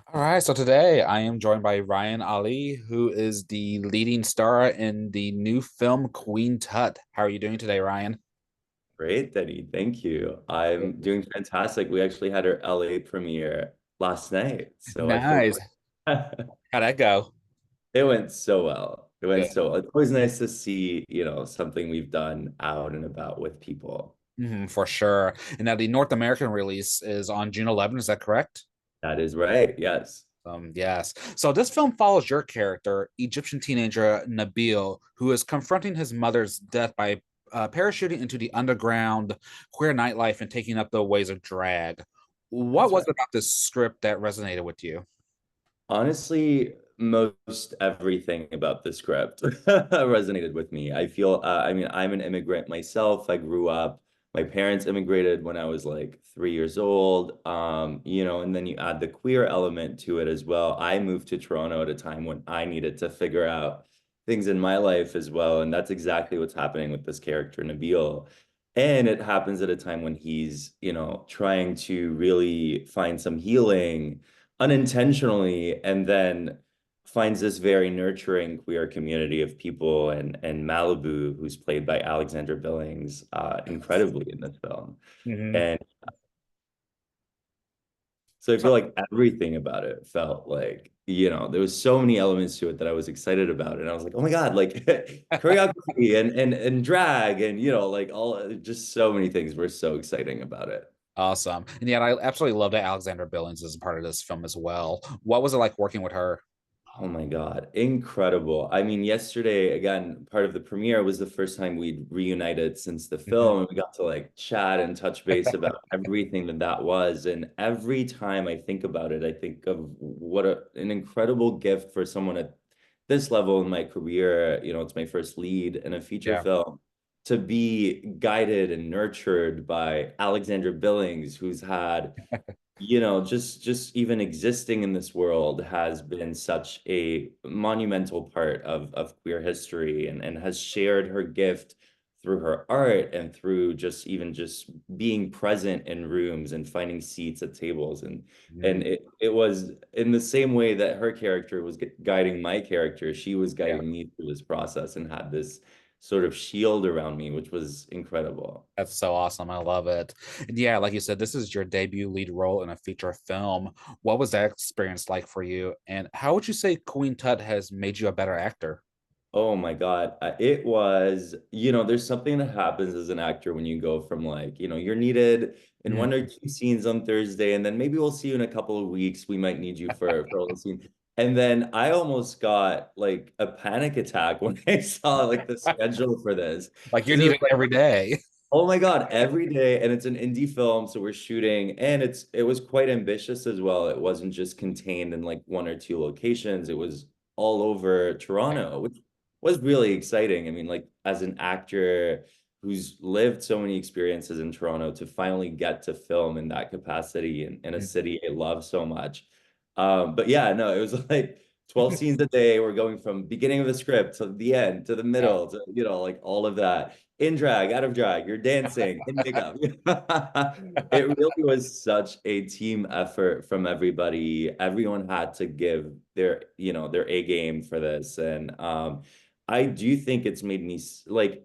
All right, so today I am joined by Ryan Ali, who is the leading star in the new film Queen Tut. How are you doing today, Ryan? Great, Denny. Thank you. I'm doing fantastic. We actually had our LA premiere last night, so I feel Nice. How'd that go? it went so well. It went Good. so well. It's always nice to see, something we've done out and about with people. For sure. And now the North American release is on June 11th. Is that correct? That is right. Yes. Yes. So this film follows your character, Egyptian teenager Nabil, who is confronting his mother's death by parachuting into the underground queer nightlife and taking up the ways of drag. What That's was right. it about this script that resonated with you? Honestly, most everything about the script resonated with me. I'm an immigrant myself. I grew up, my parents immigrated when I was like 3 years old. And then you add the queer element to it as well. I moved to Toronto at a time when I needed to figure out things in my life as well. And that's exactly what's happening with this character, Nabil. And it happens at a time when he's, trying to really find some healing unintentionally, and then finds this very nurturing queer community of people, and Malibu, who's played by Alexandra Billings, incredibly in this film. Mhm. And so I feel like everything about it felt like, there was so many elements to it that I was excited about. And I was like, oh my God, like choreography and drag and, like all just so many things were so exciting about it. Awesome. And yeah, I absolutely love that Alexandra Billings is a part of this film as well. What was it like working with her? Oh my God, incredible. I mean, yesterday, again, part of the premiere was the first time we'd reunited since the Mhm. film, and we got to like chat and touch base about everything that was. And every time I think about it, I think of an incredible gift for someone at this level in my career. It's my first lead in a feature Yeah. film to be guided and nurtured by Alexandra Billings, who's had just even existing in this world has been such a monumental part of queer history, and has shared her gift through her art and through just being present in rooms and finding seats at tables, and Mhm. it was in the same way that her character was guiding my character. She was Yeah. guiding me through this process and had this sort of shield around me, which was incredible. That's so awesome. I love it. And yeah, like you said, this is your debut lead role in a feature film. What was that experience like for you? And how would you say Queen Tut has made you a better actor? Oh my God. It was, there's something that happens as an actor when you go from like, you're needed in one or Mhm. two scenes on Thursday, and then maybe we'll see you in a couple of weeks. We might need you for all the scene. And then I almost got like a panic attack when I saw like the schedule for this. Like you're Because it was needed every day. oh my God, every day. And it's an indie film, so we're shooting, and it was quite ambitious as well. It wasn't just contained in like one or two locations. It was all over Toronto, which was really exciting. I mean, like as an actor who's lived so many experiences in Toronto, to finally get to film in that capacity in a city I love so much. But yeah, no, it was like 12 scenes a day. We're going from beginning of the script to the end, to the Yeah. middle, to, like all of that in drag, out of drag, you're dancing, in makeup. It really was such a team effort from everybody. Everyone had to give their A game for this. And I do think it's made me like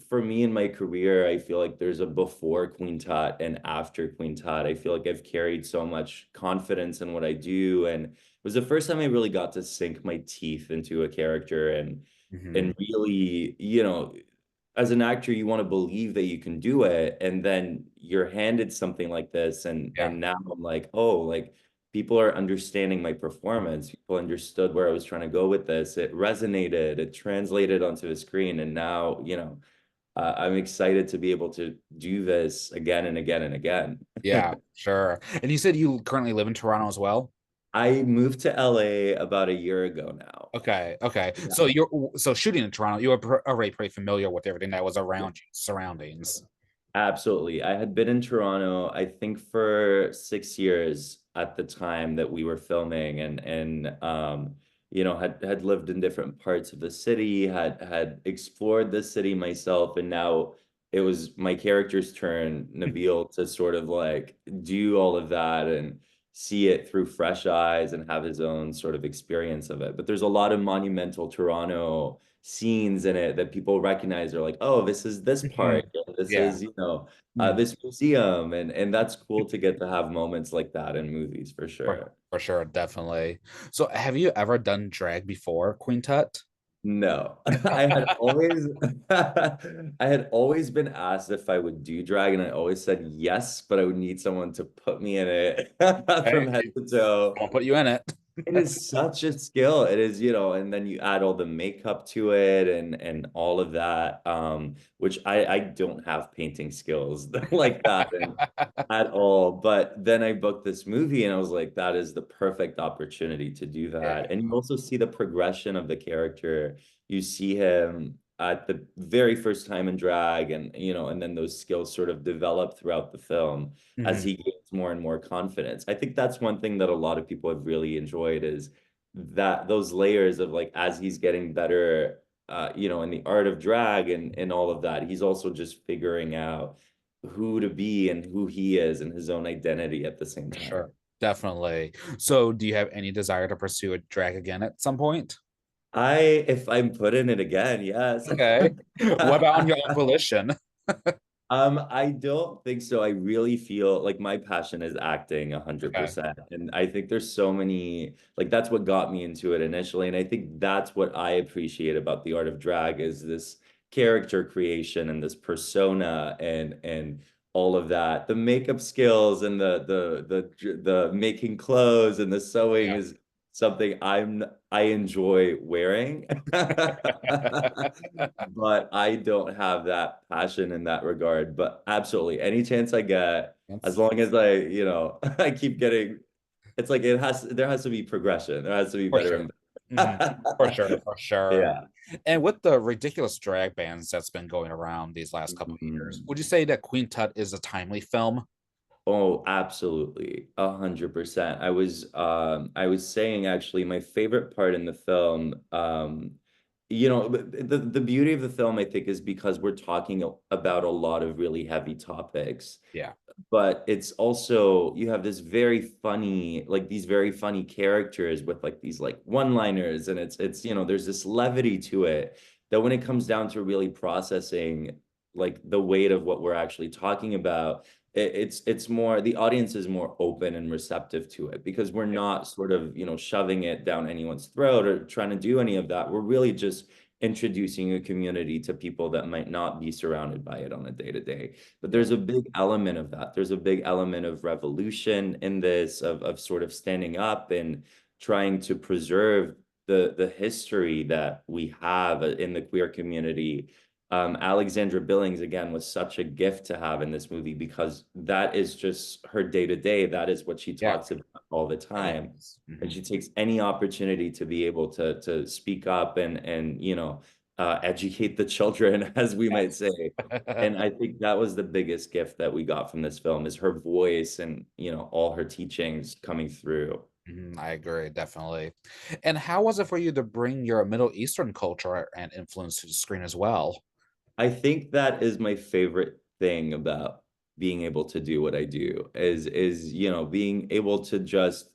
for me in my career, I feel like there's a before Queen Tut and after Queen Tut. I feel like I've carried so much confidence in what I do. And it was the first time I really got to sink my teeth into a character, and Mhm. really, as an actor, you want to believe that you can do it, and then you're handed something like this, and Yeah. now I'm like, oh, like people are understanding my performance. People understood where I was trying to go with this. It resonated. It translated onto the screen, and now, I'm excited to be able to do this again and again and again. Yeah, sure. And you said you currently live in Toronto as well? I moved to LA about a year ago now. Okay, okay. So Yeah. you're so shooting in Toronto, you were already pretty familiar with everything that was around you, surroundings. Absolutely. I had been in Toronto, I think for 6 years at the time that we were filming, and had lived in different parts of the city, had explored the city myself, and now it was my character's turn, Nabil, to sort of like do all of that. And see it through fresh eyes and have his own sort of experience of it. But there's a lot of monumental Toronto scenes in it that people recognize. They're like, oh, this is this park, Mhm. and this Yeah. is, you know, Mhm. this museum, and that's cool to get to have moments like that in movies for sure. For sure, definitely. So, have you ever done drag before, Queen Tut? No, I had always I had always been asked if I would do drag, and I always said yes, but I would need someone to put me in it Hey, from head to toe. I'll put you in it. It is such a skill. It is, you know, and then you add all the makeup to it and all of that, which I don't have painting skills like that at all. But then I booked this movie and I was like, that is the perfect opportunity to do Yeah. that. And you also see the progression of the character. You see him at the very first time in drag, and you know, and then those skills sort of develop throughout the film as Mhm. he gains more and more confidence. I think that's one thing that a lot of people have really enjoyed is that those layers of like as he's getting better, you know, in the art of drag and all of that, he's also just figuring out who to be and who he is and his own identity at the same For time. sure. Definitely. So, do you have any desire to pursue a drag again at some point? If I'm put in it again, yes. Okay. What about on your own volition? I don't think so. I really feel like my passion is acting Okay. 100%. And I think there's so many, like that's what got me into it initially. And I think that's what I appreciate about the art of drag is this character creation and this persona and all of that. The makeup skills and the making clothes and the sewing Yeah. is something I enjoy wearing. But I don't have that passion in that regard. But absolutely, any chance I get, as That's long as I, you know, I keep getting, it's like there has to be progression. There has to be for better sure. and Mhm. For better. sure. For sure. Yeah. And with the ridiculous drag bans that's been going around these last couple of years, Mhm. would you say that Queen Tut is a timely film? Oh, absolutely. 100%. I was saying actually my favorite part in the film, you know, the beauty of the film, I think, is because we're talking about a lot of really heavy topics, Yeah. but it's also you have this very funny like these very funny characters with like these like one-liners, and it's you know there's this levity to it that when it comes down to really processing like the weight of what we're actually talking about, it's more the audience is more open and receptive to it because we're Yeah. not sort of you know shoving it down anyone's throat or trying to do any of that. We're really just introducing a community to people that might not be surrounded by it on a day to day. But Yeah. there's a big element of that. There's a big element of revolution in this, of sort of standing up and trying to preserve the history that we have in the queer community. Alexandra Billings, again, was such a gift to have in this movie because that is just her day to day. That is what she Yeah. talks about all the Really time. is. And Mhm. she takes any opportunity to be able to speak up and you know educate the children, as we might Yes. say. And I think that was the biggest gift that we got from this film is her voice and, you know, all her teachings coming through. Mhm, I agree, definitely. And how was it for you to bring your Middle Eastern culture and influence to the screen as well? I think that is my favorite thing about being able to do what I do is you know being able to just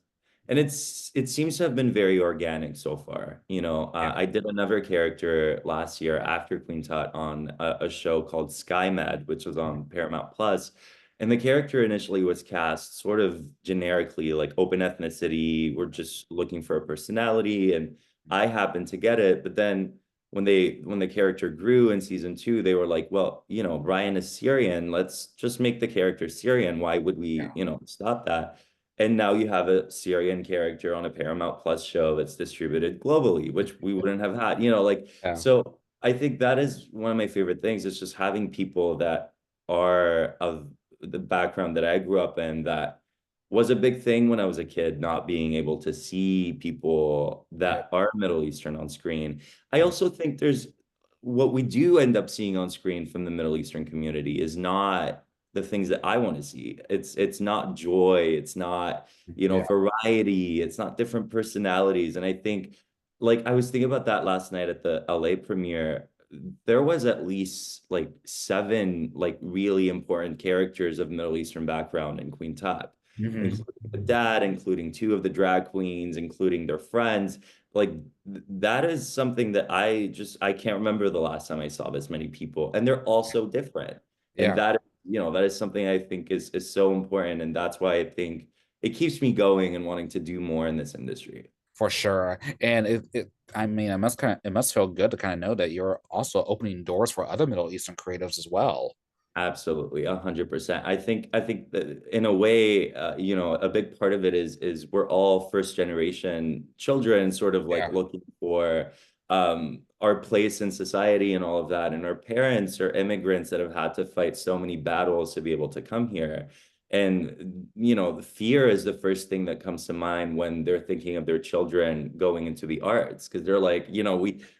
and it seems to have been very organic so far. You know, Yeah. I did another character last year after Queen Tut on a show called SkyMed, which was on Paramount Plus, and the character initially was cast sort of generically, like open ethnicity. We're just looking for a personality, and I happened to get it, but then when the character grew in season 2, they were like, well, you know, Ryan is Syrian. Let's just make the character Syrian. Why would we, Yeah. you know, stop that? And now you have a Syrian character on a Paramount Plus show that's distributed globally, which we wouldn't have had, you know, like, Yeah. so I think that is one of my favorite things. It's just having people that are of the background that I grew up in that was a big thing when I was a kid, not being able to see people Yeah. that are Middle Eastern on screen. I Mhm. also think there's what we do end up seeing on screen from the Middle Eastern community is not the things that I want to see. It's not joy, it's not, you know, Yeah. variety, it's not different personalities. And I think like I was thinking about that last night at the LA premiere. There was at least like seven like really important characters of Middle Eastern background in Queen Tut. Mhm. including the dad, including two of the drag queens, including their friends. Like that is something that I can't remember the last time I saw this many people, and they're all so different. And Yeah, that is something I think is so important, and that's why I think it keeps me going and wanting to do more in this industry. for sure. And I mean, it must feel good to kind of know that you're also opening doors for other Middle Eastern creatives as well. Absolutely, 100%. I think that in a way, a big part of it is we're all first generation children, sort of like Yeah. looking for our place in society and all of that. And our parents are immigrants that have had to fight so many battles to be able to come here. And the fear is the first thing that comes to mind when they're thinking of their children going into the arts, because they're like, we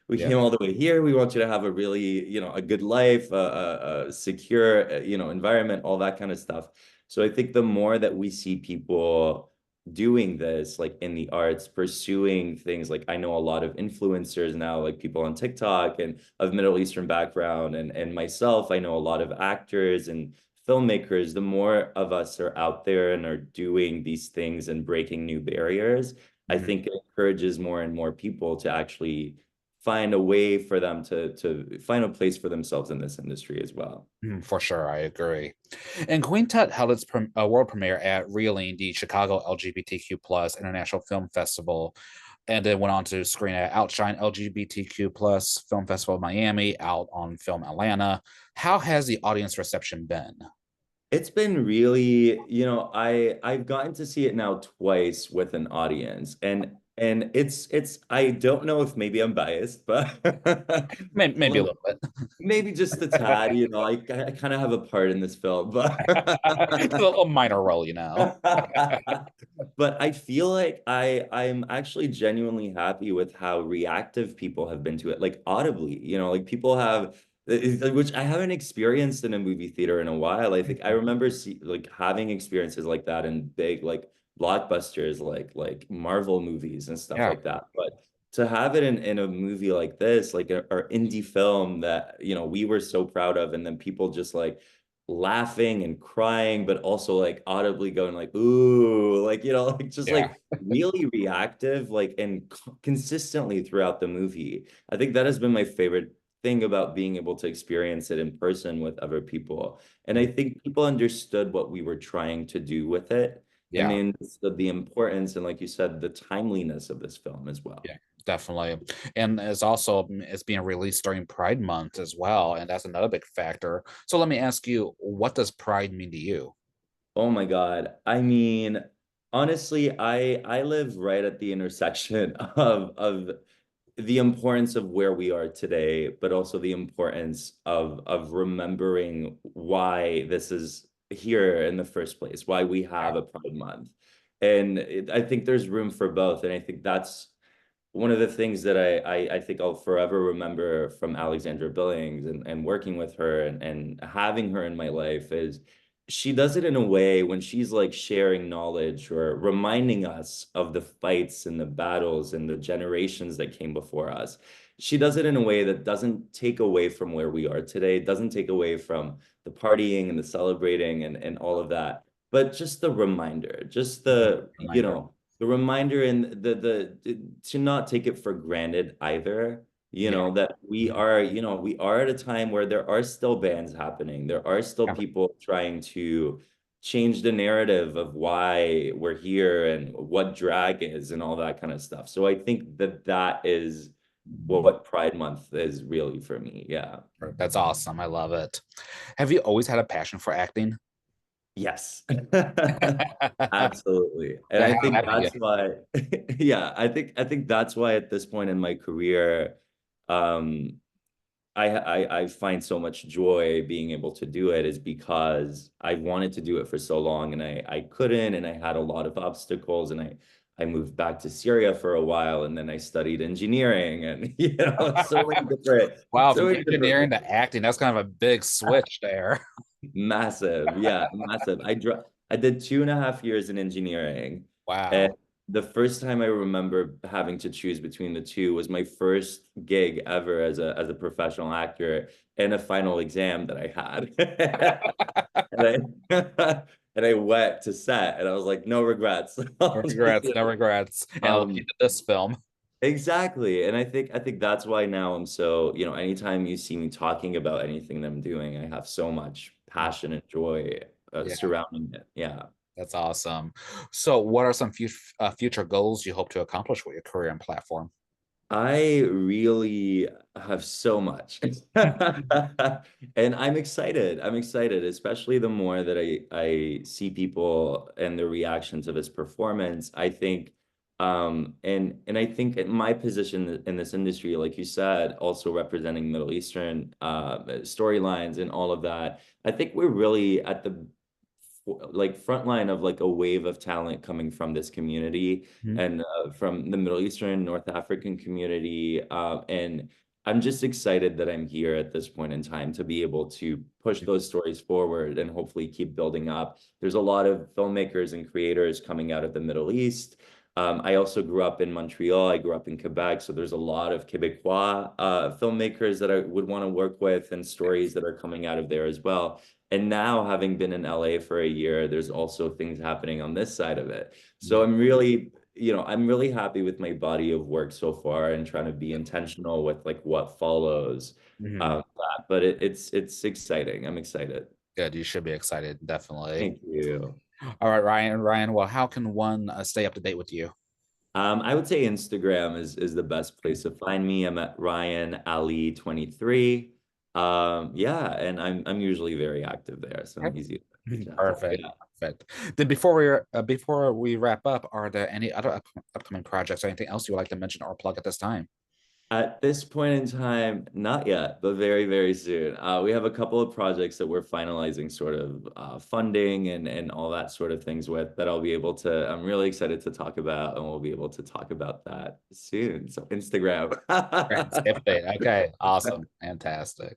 Yeah. came all the way here. We want you to have a really, a good life, a secure, environment, all that kind of stuff. So I think the more that we see people doing this, like in the arts, pursuing things, like I know a lot of influencers now, like people on TikTok and of Middle Eastern background, and myself, I know a lot of actors and filmmakers. The more of us are out there and are doing these things and breaking new barriers, I Mhm. think it encourages more and more people to actually find a way for them to find a place for themselves in this industry as well. For sure, I agree. And Queen Tut held its world premiere at Reeling, the Chicago LGBTQ plus International Film Festival, and then went on to screen at Outshine LGBTQ plus Film Festival Miami, out on Film Atlanta. How has the audience reception been? It's been really, I've gotten to see it now twice with an audience, and it's I don't know if maybe I'm biased, but Maybe a little bit. maybe just a tad, I kind of have a part in this film, but A little minor role. but I feel like I'm actually genuinely happy with how reactive people have been to it, like audibly, like people have, which I haven't experienced in a movie theater in a while. I think I remember like having experiences like that in big like blockbusters, like Marvel movies and stuff Yeah, like that. But to have it in a movie like this, like our indie film that we were so proud of, and then people just like laughing and crying, but also like audibly going like, ooh, like, like just yeah. like really reactive, like, and consistently throughout the movie. I think that has been my favorite thing about being able to experience it in person with other people. And I think people understood what we were trying to do with it. And Yeah. they understood the importance and, like you said, the timeliness of this film as well. Yeah, definitely. And it's being released during Pride Month as well, and that's another big factor. So let me ask you, what does Pride mean to you? Oh my God. I mean, honestly, I live right at the intersection of the importance of where we are today, but also the importance of remembering why this is here in the first place, why we Yeah, have a Pride Month. And I think there's room for both. And I think that's one of the things that I think I'll forever remember from Alexandra Billings and working with her and having her in my life is she does it in a way when she's like sharing knowledge or reminding us of the fights and the battles and the generations that came before us. She does it in a way that doesn't take away from where we are today, doesn't take away from the partying and the celebrating and all of that, but just the reminder, just reminder. the reminder and to not take it for granted either, Yeah. that we Mhm. are, we are at a time where there are still bans happening. There are still Yeah. people trying to change the narrative of why we're here and what drag is and all that kind of stuff. So I think that is what Pride Month is really for me. Yeah. That's awesome. I love it. Have you always had a passion for acting? Yes. Absolutely. And So I how think did you that's why, yeah, I think that's why at this point in my career, um, I find so much joy being able to do it is because I wanted to do it for so long and I couldn't, and I had a lot of obstacles, and I moved back to Syria for a while, and then I studied engineering and so many different Wow, so from many different engineering to acting, that's kind of a big switch there. Massive. Yeah, massive. I did 2.5 years in engineering. And Wow. the first time I remember having to choose between the two was my first gig ever as a professional actor and a final exam that I had. And and I went to set, and I was like, no regrets. No I'll just, regrets, no regrets. And look um, at this film. exactly. And I think that's why now I'm so, anytime you see me talking about anything that I'm doing, I have so much passion and joy Yeah, surrounding it. Yeah. that's awesome. So, what are some future goals you hope to accomplish with your career and platform? I really have so much. And I'm excited. I'm excited, especially the more that I see people and the reaction to this performance. I think and I think in my position in this industry, like you said, also representing Middle Eastern storylines and all of that, I think we're really at the like front line of like a wave of talent coming from this community Mhm. and from the Middle Eastern, North African community. And I'm just excited that I'm here at this point in time to be able to push those stories forward and hopefully keep building up. There's a lot of filmmakers and creators coming out of the Middle East. I also grew up in Montreal. I grew up in Quebec. So there's a lot of Quebecois filmmakers that I would want to work with and stories that are coming out of there as well. And now, having been in LA for a year, there's also things happening on this side of it. So Yeah. I'm really happy with my body of work so far and trying to be intentional with like what follows. Mhm. But it's exciting. I'm excited. Good. You should be excited, definitely. Thank you. All right, Ryan. Ryan, well, how can one stay up to date with you? I would say Instagram is the best place to find me. I'm at Ryan Ali 23. Yeah, and I'm usually very active there, so Okay. I'm easy to reach out to. Perfect. Yeah. Perfect. Then before we wrap up, are there any other upcoming projects or anything else you would like to mention or plug at this time? At this point in time, not yet, but very, very soon. We have a couple of projects that we're finalizing sort of funding and all that sort of things with that I'll be able to, I'm really excited to talk about, and we'll be able to talk about that soon. So Instagram. Right, skip it. Okay, awesome, fantastic.